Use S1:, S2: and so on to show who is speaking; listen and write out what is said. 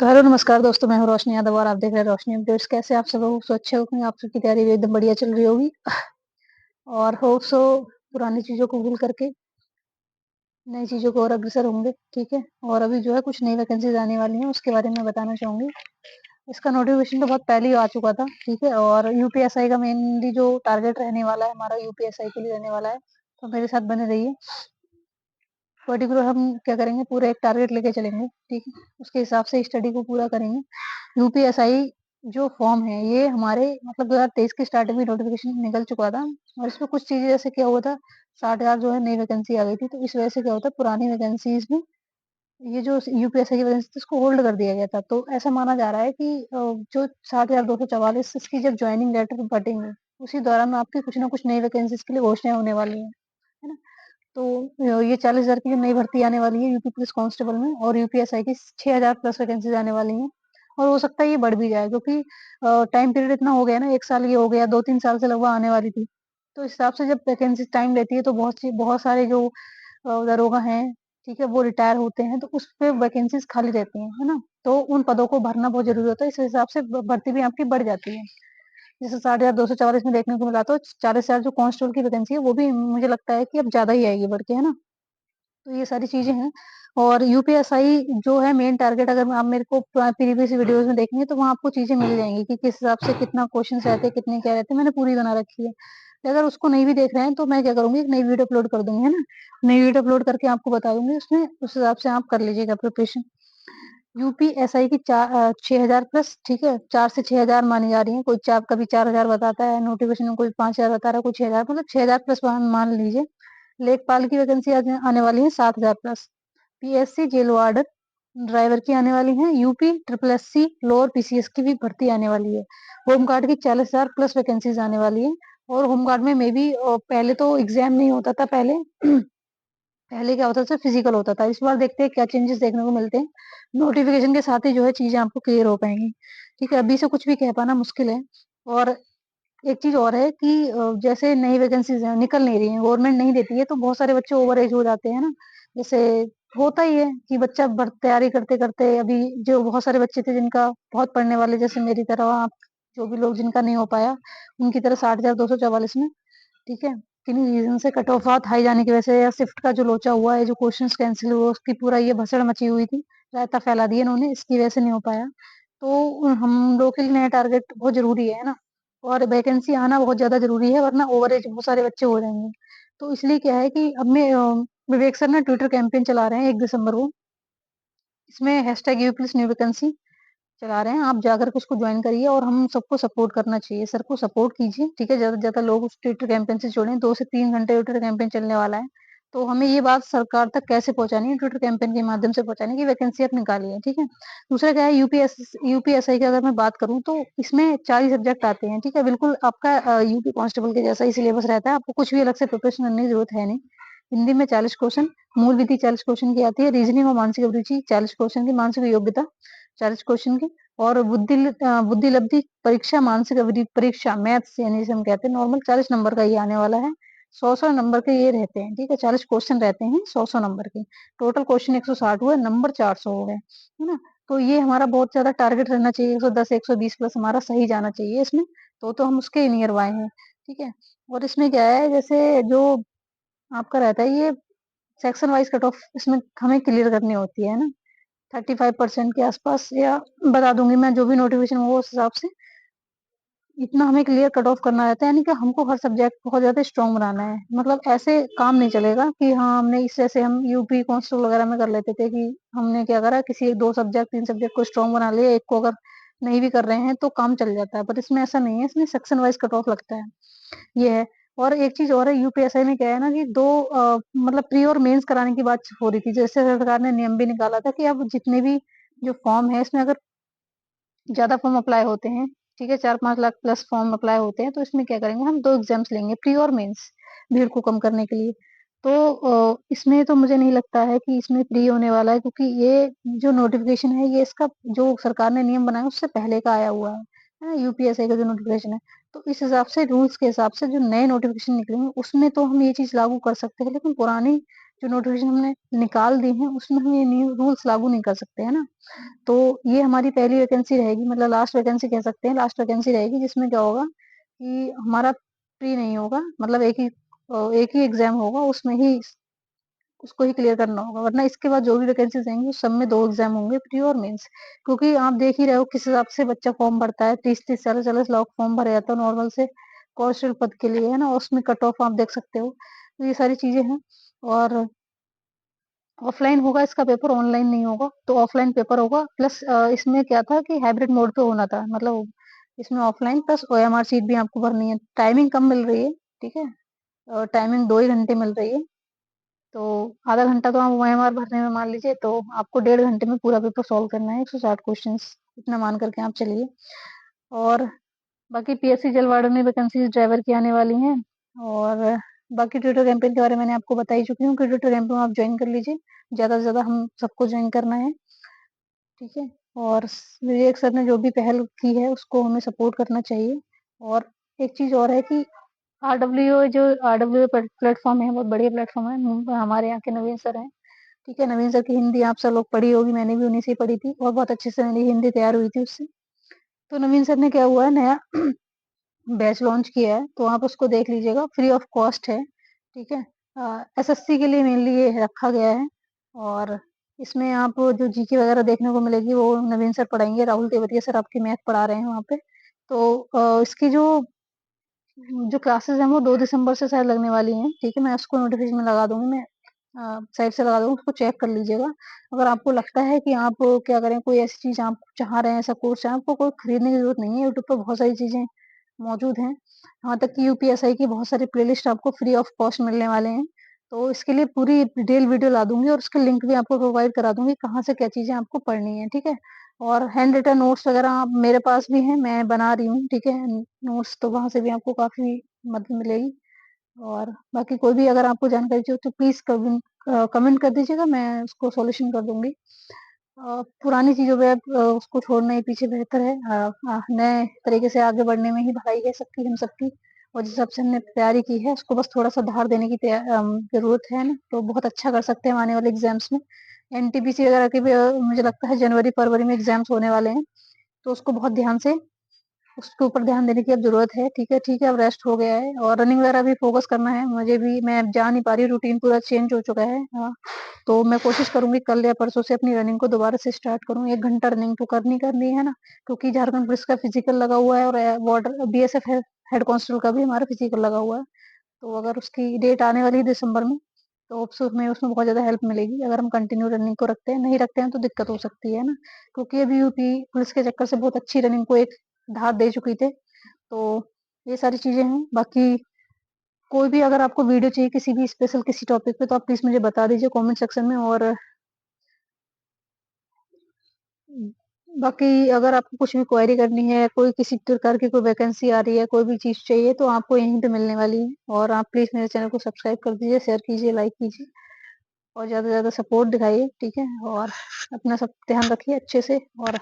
S1: तो हेलो नमस्कार दोस्तों, मैं हूँ रोशनी यादव और आप देख रहे हैं रोशनी अपडेट्स। कैसे आप सब लोग? सो अच्छे होंगे, आप सबकी तैयारी भी एकदम बढ़िया चल रही होगी और होप सो पुरानी चीज़ों को भूल करके नई चीज़ों को और अग्रसर होंगे, ठीक है। और अभी जो है कुछ नई वैकेंसीज आने वाली हैं, उसके बारे में बताना चाहूँगी। इसका नोटिफिकेशन तो बहुत पहले ही आ चुका था, ठीक है। और यूपीएसआई का मेनली जो टारगेट रहने वाला है हमारा, यूपीएसआई के लिए रहने वाला है। तो मेरे साथ बने रहिए। पर्टिकुलर हम क्या करेंगे, पूरा एक टारगेट लेके चलेंगे, ठीक है। उसके हिसाब से स्टडी को पूरा करेंगे। यूपीएसआई जो फॉर्म है ये हमारे मतलब 2023 की स्टार्टिंग में नोटिफिकेशन निकल चुका था और इसमें कुछ चीजें जैसे क्या हुआ था, 60,000 जो है नई वैकेंसी आ गई थी, तो इस वजह से क्या होता है, पुरानी वैकेंसीज में ये जो यूपीएसआई की वैकेंसी थी उसको होल्ड कर दिया गया था। तो ऐसा माना जा रहा है कि जो 60,244 इसकी जब ज्वाइनिंग लेटर बटेंगे उसी दौरान आपकी कुछ ना कुछ नई वैकेंसीज के लिए घोषणा होने वाली है ना। तो ये 40,000 की जो नई भर्ती आने वाली है यूपी पुलिस कांस्टेबल में, और यूपीएसआई की 6,000 प्लस वैकेंसीज आने वाली हैं। और हो सकता है ये बढ़ भी जाए, क्योंकि टाइम पीरियड इतना हो गया ना, 1 साल ये हो गया, 2-3 साल से लगभग आने वाली थी। तो इस हिसाब से जब वैकेंसी टाइम लेती है तो बहुत सारे जो दरोगा हैं, ठीक है, वो रिटायर होते हैं, तो उस पे वैकेंसीज खाली रहती हैं, है ना। तो उन पदों को भरना बहुत जरूरी होता है, इस हिसाब से भर्ती भी आपकी बढ़ जाती है। जैसे 60,244 में देखने को मिला, तो 40,000 जो कांस्टेबल की वैकेंसी है वो भी मुझे लगता है कि अब ज्यादा ही आएगी बढ़ के, है ना। तो ये सारी चीजें हैं। और यूपीएसआई जो है मेन टारगेट, अगर आप मेरे को प्रीवियस वीडियोस में देखेंगे तो वहाँ आपको चीजें मिल जाएंगी कि किस हिसाब से कितना क्वेश्चन रहते हैं, कितने क्या रहते हैं, मैंने पूरी बना रखी है। अगर उसको नहीं भी देख रहे हैं तो मैं क्या करूंगी, एक नई वीडियो अपलोड कर दूंगी, है ना। नई वीडियो अपलोड करके आपको बता दूंगी, उसमें उस हिसाब से आप कर लीजिएगा प्रिपरेशन। यूपीएसआई की 6,000 प्लस, ठीक है, 4 से 6,000 मानी जा रही है। कोई चार, कभी 4,000 बताता है नोटिफिकेशन में, कोई 5,000 बता रहा है, कोई 6,000, मतलब 6,000 प्लस मान लीजिए। लेखपाल की वैकेंसी आने वाली है 7,000 plus. PSC jail warden driver की आने वाली है। UP triple SC lower PCS की भी भर्ती आने वाली है। होमगार्ड की 40,000 प्लस वैकेंसीज आने वाली है। और होमगार्ड में मे भी पहले तो एग्जाम नहीं होता था, पहले पहले क्या होता था, फिजिकल होता था। इस बार देखते हैं क्या चेंजेस देखने को मिलते हैं। नोटिफिकेशन के साथ ही जो है चीजें आपको क्लियर हो पाएंगी, ठीक है। अभी से कुछ भी कह पाना मुश्किल है। और एक चीज और है कि जैसे नई वैकेंसीज निकल नहीं रही है, गवर्नमेंट नहीं देती है, तो बहुत सारे बच्चे ओवर एज हो जाते हैं ना। जैसे होता ही है कि बच्चा तैयारी करते करते, अभी जो बहुत सारे बच्चे थे जिनका बहुत पढ़ने वाले, जैसे मेरी तरह आप, जो भी लोग जिनका नहीं हो पाया, उनकी तरह 60,244 में, ठीक है, किन्हीं रीजन से कट ऑफ बहुत हाई जाने की वजह से, या शिफ्ट का जो लोचा हुआ है, जो क्वेश्चंस कैंसिल हुआ, उसकी पूरा ये भसड़ मची हुई थी, रायता फैला दिया इन्होंने, इसकी वजह से नहीं हो पाया। तो हम लोग के लिए नया टारगेट बहुत जरूरी है ना। और वैकेंसी आना बहुत ज्यादा जरूरी है, वरना ओवर एज बहुत सारे बच्चे हो जाएंगे। तो इसलिए क्या है कि अब मैं विवेक सर ना ट्विटर कैंपेन चला रहे हैं 1 दिसंबर को। इसमें हैशटैग यूपीएस न्यू वैकेंसी चला रहे हैं, आप जाकर के उसको ज्वाइन करिए। और हम सबको सपोर्ट करना चाहिए, सर को सपोर्ट कीजिए, ठीक है। ज्यादा से ज्यादा लोग उस ट्विटर कैंपेन से जुड़े, 2 से 3 घंटे ट्विटर कैंपेन चलने वाला है। तो हमें ये बात सरकार तक कैसे पहुंचानी है, ट्विटर कैंपेन के माध्यम से पहुंचानी है कि वैकेंसी आप निकालिए, ठीक है। दूसरा क्या है, यूपीएसआई की अगर मैं बात करूं तो इसमें 40 सब्जेक्ट आते हैं, ठीक है। बिल्कुल आपका यूपी कांस्टेबल के जैसा ही सिलेबस रहता है, आपको कुछ भी अलग से प्रिपरेशन करने की जरूरत है नहीं। हिंदी में 40 क्वेश्चन, मूल विधि 40 क्वेश्चन की आती है, रीजनिंग और मानसिक अभिरुचि 40 क्वेश्चन की, मानसिक योग्यता 40 क्वेश्चन की, और बुद्धि लब्धि परीक्षा, मानसिक परीक्षा मैथ्स यानी जिसे हम कहते हैं नॉर्मल, 40 नंबर का ये आने वाला है। 100 नंबर के ये रहते हैं, ठीक है। 40 क्वेश्चन रहते हैं, 100 नंबर के। टोटल क्वेश्चन 160 हुए, नंबर 400 हो गए, है ना। तो ये हमारा बहुत ज्यादा टारगेट रहना चाहिए, 110 120 प्लस हमारा सही जाना चाहिए इसमें। तो हम उसके नियर बाय हैं, ठीक है। और इसमें क्या है, जैसे जो आपका रहता है ये सेक्शन वाइज कट ऑफ, इसमें हमें क्लियर करनी होती है ना। 35% के आसपास, या बता दूंगी मैं, जो भी नोटिफिकेशन हो उस हिसाब से इतना हमें क्लियर कट ऑफ करना रहता है। यानी कि हमको हर सब्जेक्ट बहुत ज्यादा स्ट्रॉन्ग बनाना है। मतलब ऐसे काम नहीं चलेगा कि हाँ हमने इस जैसे हम यूपी कांस्टेबल वगैरह में कर लेते थे कि हमने क्या करा, किसी एक दो सब्जेक्ट 3 सब्जेक्ट को स्ट्रॉन्ग बना लिया, एक को अगर नहीं भी कर रहे हैं तो काम चल जाता है। पर इसमें ऐसा नहीं है, इसमें सेक्शन वाइज कट ऑफ लगता है, ये है। और एक चीज और है, यूपीएसआई में क्या है ना कि दो मतलब प्री और मेंस कराने की बात हो रही थी। जैसे सरकार ने नियम भी निकाला था कि अब जितने भी जो फॉर्म है इसमें अगर ज्यादा फॉर्म अप्लाई होते हैं, ठीक है, 4-5 लाख प्लस फॉर्म अप्लाई होते हैं, तो इसमें क्या करेंगे, हम 2 एग्जाम्स लेंगे, प्री और मेंस, भीड़ को कम करने के लिए। तो इसमें तो मुझे नहीं लगता है कि इसमें प्री होने वाला है, क्योंकि ये जो नोटिफिकेशन है ये इसका जो सरकार ने नियम बनाया उससे पहले का आया हुआ है ना, यूपीएसआई का जो नोटिफिकेशन है। तो इस हिसाब से रूल्स के हिसाब से जो नए नोटिफिकेशन निकलेंगे उसमें तो हम ये चीज लागू कर सकते हैं, लेकिन पुरानी जो नोटिफिकेशन हमने निकाल दी है उसमें हम ये न्यू रूल्स लागू नहीं कर सकते, है ना? तो ये हमारी पहली वैकेंसी रहेगी, मतलब लास्ट वैकेंसी कह सकते हैं, लास्ट वैकेंसी रहेगी जिसमें क्या होगा कि हमारा प्री नहीं होगा, मतलब एक ही एग्जाम होगा, उसमें ही उसको ही क्लियर करना होगा, वरना इसके बाद जो भी वैकेंसीज आएंगी उस सब में 2 एग्जाम होंगे, प्री और मेंस। क्योंकि आप देख ही रहे हो किस हिसाब से बच्चा फॉर्म भरता है, 30-30 40-40 लाख फॉर्म भरे जाता है नॉर्मल से कॉन्स्टेबल पद के लिए, है ना? उसमें कट ऑफ आप देख सकते हो, तो ये सारी चीजें हैं। और ऑफलाइन होगा इसका पेपर, ऑनलाइन नहीं होगा, तो ऑफलाइन पेपर होगा। प्लस इसमें क्या था कि हाइब्रिड मोड पे होना था, मतलब इसमें ऑफलाइन प्लस ओएमआर शीट भी आपको भरनी है। टाइमिंग कम मिल रही है, ठीक है, टाइमिंग 2 ही घंटे मिल रही है, तो आधा घंटा तो आप ओएमआर भरने में मान लीजिए, तो आपको 1.5 घंटे में पूरा पेपर सॉल्व करना है, 160 क्वेश्चंस, इतना मान करके आप चलिए। और बाकी पीएससी जलवाड़ो में वैकेंसी ड्राइवर की आने वाली हैं। और बाकी ट्विटर कैंपेन के बारे में मैंने आपको बता ही चुकी हूँ कि ट्विटर कैंपेन आप ज्वाइन कर लीजिए, ज्यादा से ज्यादा हम सबको ज्वाइन करना है, ठीक है? और विवेक सर ने जो भी पहल की है उसको हमें सपोर्ट करना चाहिए। और एक चीज और है कि आरडब्ल्यू प्लेटफॉर्म है, बहुत बढ़िया प्लेटफॉर्म है, हमारे यहाँ के नवीन सर हैं, ठीक है? नवीन सर की हिंदी आप सब लोग पढ़ी होगी, मैंने भी उन्हीं से ही पढ़ी थी और बहुत अच्छे से मेरी हिंदी तैयार हुई थी उससे। तो नवीन सर ने क्या हुआ है, नया बैच लॉन्च किया है, तो आप उसको देख लीजिएगा, फ्री ऑफ कॉस्ट है, ठीक है? एसएससी के लिए मेनली ये रखा गया है। और इसमें आप जो जीके वगैरह देखने को मिलेगी वो नवीन सर पढ़ाएंगे, राहुल तेवतिया सर आपकी मैथ पढ़ा रहे हैं वहाँ पे। तो इसकी जो क्लासेस हैं वो 2 दिसंबर से शायद लगने वाली हैं, ठीक है? मैं उसको नोटिफिकेशन में लगा दूंगी, मैं साइड से लगा दूंगी, उसको चेक कर लीजिएगा। अगर आपको लगता है कि आप क्या करें, कोई ऐसी चीज आप चाह रहे हैं, ऐसा कोर्स है, आपको कोई खरीदने की जरूरत नहीं है, यूट्यूब पर बहुत सारी चीजें मौजूद हैं। यहाँ तक कि यूपीएसआई की बहुत सारी प्लेलिस्ट आपको फ्री ऑफ कॉस्ट मिलने वाले हैं। तो इसके लिए पूरी डिटेल वीडियो ला दूंगी और उसके लिंक भी आपको प्रोवाइड करा दूंगी, कहाँ से क्या चीजें आपको पढ़नी है, ठीक है? और हैंड रिटन नोट्स वगैरह आप मेरे पास भी हैं, मैं बना रही हूँ, ठीक है? नोट्स तो वहां से भी आपको काफी मदद मिलेगी। और बाकी कोई भी अगर आपको जानकारी चाहिए तो प्लीज कमेंट कर दीजिएगा, मैं उसको सॉल्यूशन कर दूंगी। पुरानी चीजों पे उसको छोड़ना ही पीछे बेहतर है। नए तरीके से आगे बढ़ने में ही भलाई है सबकी, हम सबकी। और जिस हिसाब से हमने तैयारी की है उसको बस थोड़ा सा धार देने की जरूरत है ना, तो बहुत अच्छा कर सकते हैं हम आने वाले एग्जाम्स में। एनटीपीसी वगैरह के भी मुझे लगता है जनवरी फरवरी में एग्जाम्स होने वाले हैं, तो उसको बहुत ध्यान से उसके ऊपर ध्यान देने की अब जरूरत है, ठीक है? ठीक है, अब रेस्ट हो गया है और रनिंग वगैरह भी फोकस करना है मुझे भी, मैं अब जा नहीं पा रही, रूटीन पूरा चेंज हो चुका है। हाँ, तो मैं कोशिश करूंगी कल या परसों से अपनी रनिंग को दोबारा से स्टार्ट करूँ, 1 घंटा रनिंग तो करनी है ना, क्योंकि झारखंड पुलिस का फिजिकल लगा हुआ है और बॉर्डर बीएसएफ हेड कांस्टेबल का भी हमारा फिजिकल लगा हुआ है। तो अगर उसकी डेट आने वाली है दिसंबर में, तो उसमें बहुत ज्यादा हेल्प मिलेगी अगर हम कंटिन्यू रनिंग को रखते हैं, नहीं रखते हैं तो दिक्कत हो सकती है ना, क्योंकि अभी यूपी पुलिस के चक्कर से बहुत अच्छी रनिंग को एक धार दे चुकी थे। तो ये सारी चीजें हैं। बाकी कोई भी अगर आपको वीडियो चाहिए किसी भी स्पेशल किसी टॉपिक पे, तो आप प्लीज मुझे बता दीजिए कमेंट सेक्शन में। और बाकी अगर आपको कुछ भी क्वेरी करनी है, कोई किसी प्रकार की कोई वैकेंसी आ रही है, कोई भी चीज चाहिए, तो आपको यहीं पे मिलने वाली है। और आप प्लीज मेरे चैनल को सब्सक्राइब कर दीजिए, शेयर कीजिए, लाइक कीजिए और ज्यादा से ज्यादा सपोर्ट दिखाइए, ठीक है? और अपना सब ध्यान रखिए अच्छे से। और